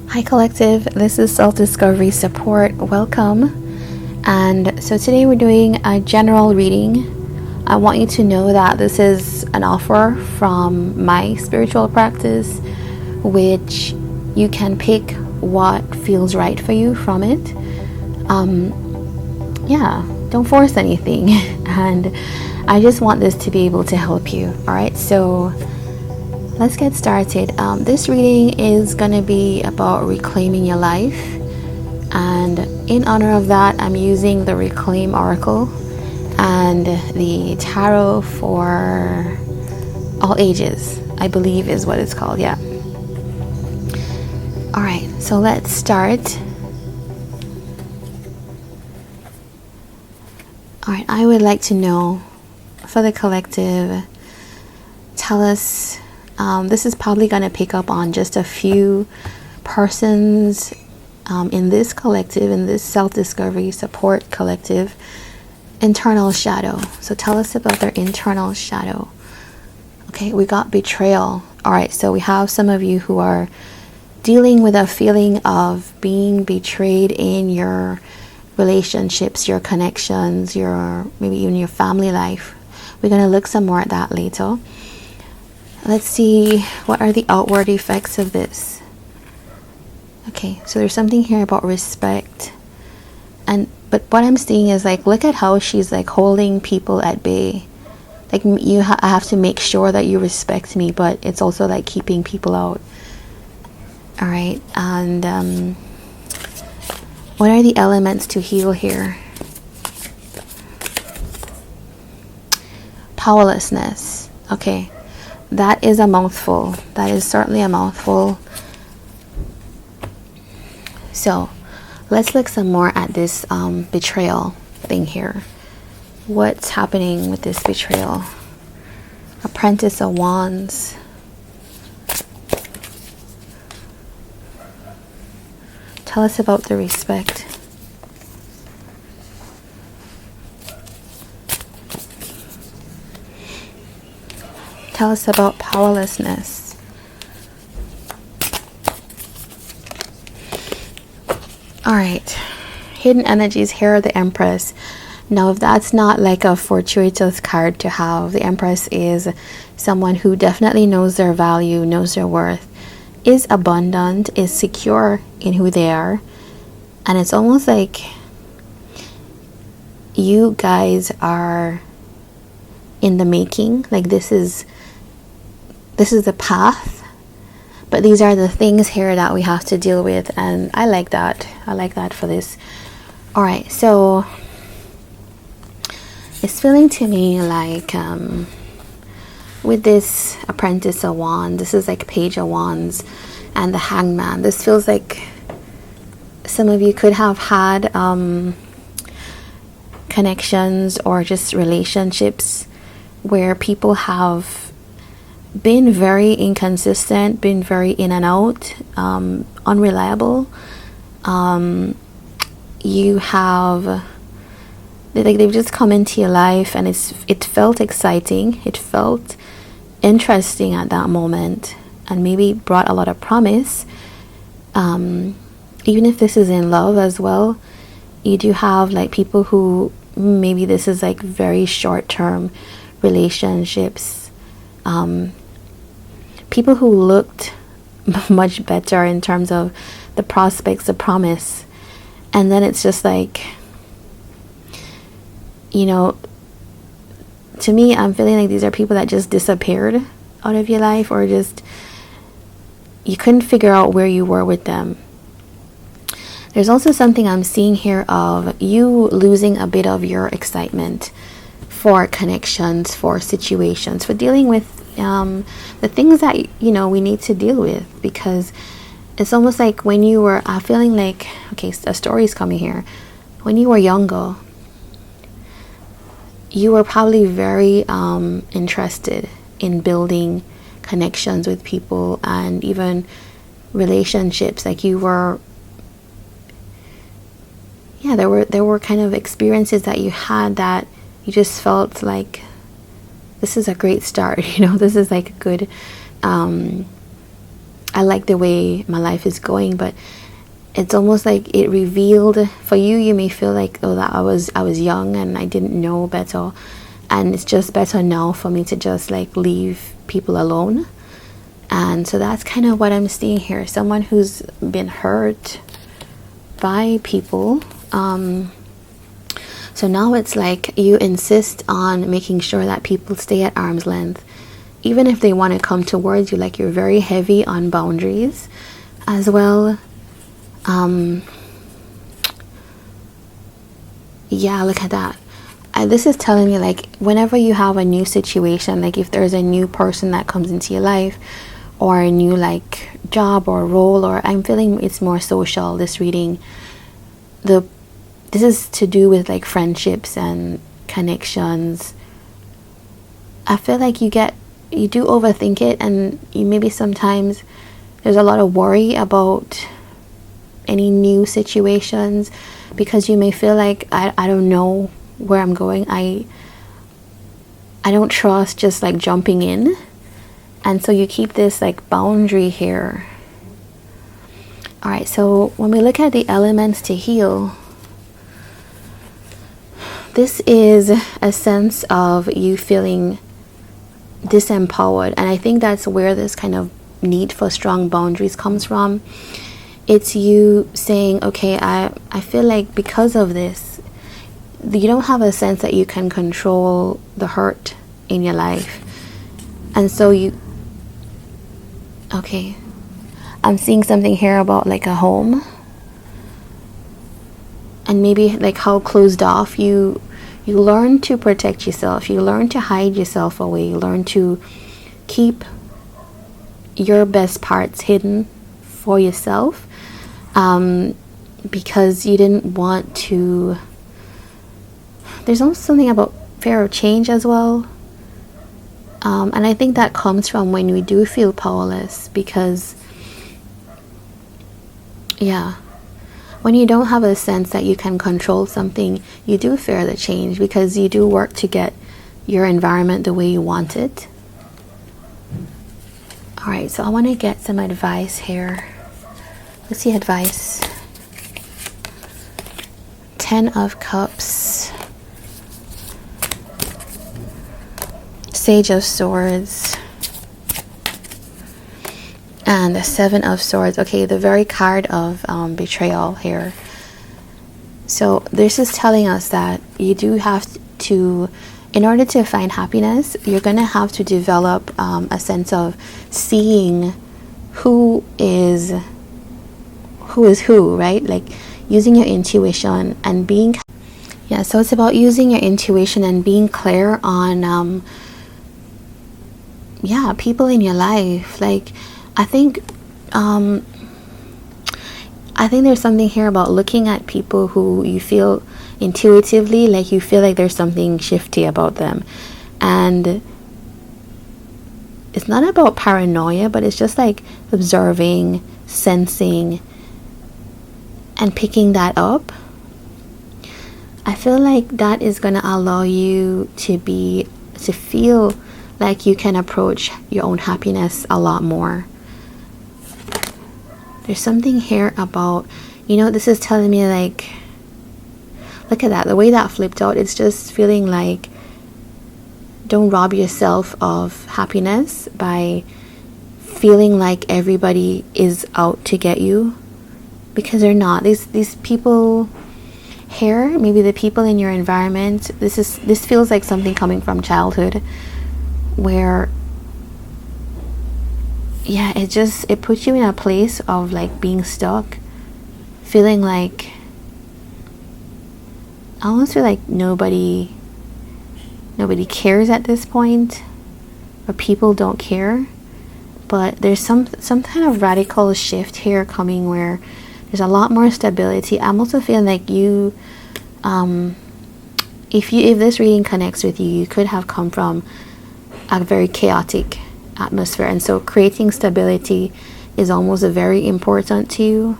Hi Collective, this is Self-Discovery Support. Welcome. And so today we're doing a general reading. I want you to know that this is an offer from my spiritual practice, which you can pick what feels right for you from it. Don't force anything. And I just want this to be able to help you. All right, so let's get started. This reading is going to be about reclaiming your life. And in honor of that, I'm using the Reclaim Oracle and the Tarot for all ages, I believe is what it's called. Yeah. All right, so let's start. All right, I would like to know, for the collective, tell us, this is probably going to pick up on just a few persons in this collective, in this self-discovery support collective, internal shadow. So tell us about their internal shadow. Okay, we got betrayal. All right, so we have some of you who are dealing with a feeling of being betrayed in your relationships, your connections, your maybe even your family life. We're going to look some more at that later. Let's see, what are the outward effects of this? Okay, so there's something here about respect. But what I'm seeing is like, look at how she's like holding people at bay. Like I have to make sure that you respect me, but it's also like keeping people out. All right, and what are the elements to heal here? Powerlessness. Okay. That is a mouthful. That is certainly a mouthful. So let's look some more at this betrayal thing here. What's happening with this betrayal? Apprentice of Wands. Tell us about the respect. Tell us about powerlessness. All right. Hidden energies. Here are the Empress. Now, if that's not like a fortuitous card to have, the Empress is someone who definitely knows their value, knows their worth, is abundant, is secure in who they are. And it's almost like you guys are in the making. Like this is the path, but these are the things here that we have to deal with, and I like that for this. All right, so it's feeling to me like with this Apprentice of Wands, this is like Page of Wands and the Hangman. This feels like some of you could have had connections or just relationships where people have been very inconsistent, been very in and out, unreliable. You have they've just come into your life, and it felt exciting, it felt interesting at that moment, and maybe brought a lot of promise. Even if this is in love as well, you do have like people who maybe this is like very short-term relationships. People who looked much better in terms of the prospects, the promise, and then it's just like, to me, I'm feeling like these are people that just disappeared out of your life, or just you couldn't figure out where you were with them. There's also something I'm seeing here of you losing a bit of your excitement for connections, for situations, for dealing with the things that we need to deal with, because it's almost like when you were feeling like, okay, a story is coming here. When you were younger, you were probably very interested in building connections with people and even relationships. Like you were, there were kind of experiences that you had that you just felt like this is a great start. This is like a good I like the way my life is going, but it's almost like it revealed for you. You may feel like, oh, that I was young and I didn't know better, and it's just better now for me to just like leave people alone. And so that's kind of what I'm seeing here. Someone who's been hurt by people. So now it's like you insist on making sure that people stay at arm's length, even if they want to come towards you. Like, you're very heavy on boundaries as well. Yeah, look at that. This is telling me, like, whenever you have a new situation, like if there's a new person that comes into your life, or a new like job or role, or I'm feeling it's more social, this reading, this is to do with like friendships and connections. I feel like you do overthink it, and you maybe sometimes there's a lot of worry about any new situations, because you may feel like I don't know where I'm going. I don't trust just like jumping in. And so you keep this like boundary here. All right, so when we look at the elements to heal, this is a sense of you feeling disempowered. And I think that's where this kind of need for strong boundaries comes from. It's you saying, okay, I feel like because of this, you don't have a sense that you can control the hurt in your life. And so okay, I'm seeing something here about like a home, and maybe like how closed off you learn to protect yourself, you learn to hide yourself away, you learn to keep your best parts hidden for yourself, because you didn't want to. There's also something about fear of change as well. And I think that comes from when we do feel powerless, because, yeah, when you don't have a sense that you can control something, you do fear the change, because you do work to get your environment the way you want it. All right, so I want to get some advice here. Let's see, advice. 10 of Cups. Sage of Swords, and the 7 of Swords. Okay, the very card of betrayal here. So this is telling us that you do have to, in order to find happiness, you're going to have to develop a sense of seeing who is who, right? Like using your intuition and being, yeah, so it's about using your intuition and being clear on people in your life. Like, I think there's something here about looking at people who you feel intuitively, like you feel like there's something shifty about them. And it's not about paranoia, but it's just like observing, sensing, and picking that up. I feel like that is going to allow you to feel like you can approach your own happiness a lot more. There's something here about, this is telling me, like, look at that, the way that flipped out. It's just feeling like, don't rob yourself of happiness by feeling like everybody is out to get you, because they're not. These people here, maybe the people in your environment, this feels like something coming from childhood, where it puts you in a place of like being stuck, feeling like, I almost feel like nobody cares at this point, or people don't care. But there's some kind of radical shift here coming, where there's a lot more stability. I'm also feeling like you, if this reading connects with you, you could have come from a very chaotic atmosphere, and so creating stability is almost very important to you.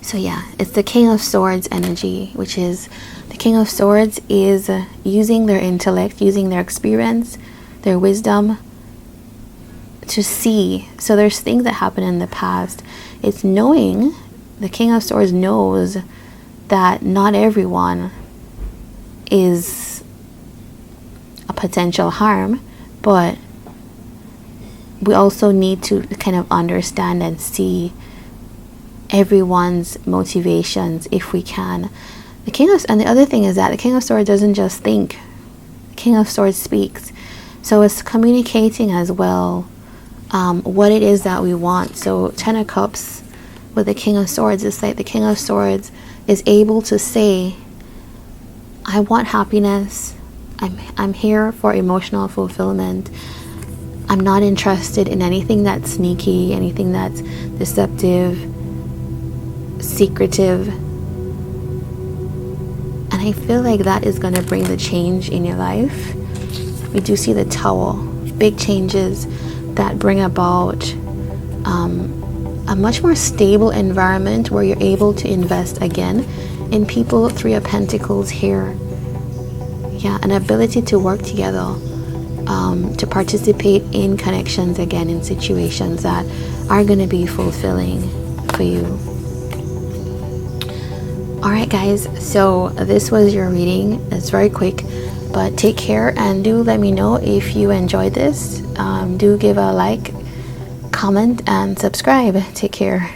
So yeah, it's the King of Swords energy, which is, the King of Swords is using their intellect, using their experience, their wisdom, to see. So there's things that happened in the past. It's knowing, the King of Swords knows that not everyone is a potential harm, but we also need to kind of understand and see everyone's motivations if we can. And the other thing is that the King of Swords doesn't just think. The King of Swords speaks. So it's communicating as well what it is that we want. So 10 of Cups with the King of Swords, it's like the King of Swords is able to say, I want happiness. I'm here for emotional fulfillment. I'm not interested in anything that's sneaky, anything that's deceptive, secretive. And I feel like that is going to bring the change in your life. We do see the Tower, big changes that bring about a much more stable environment where you're able to invest again in people. 3 of Pentacles here. Yeah, an ability to work together, to participate in connections again, in situations that are going to be fulfilling for you. Alright guys, so this was your reading. It's very quick, but take care, and do let me know if you enjoyed this. Do give a like, comment, and subscribe. Take care.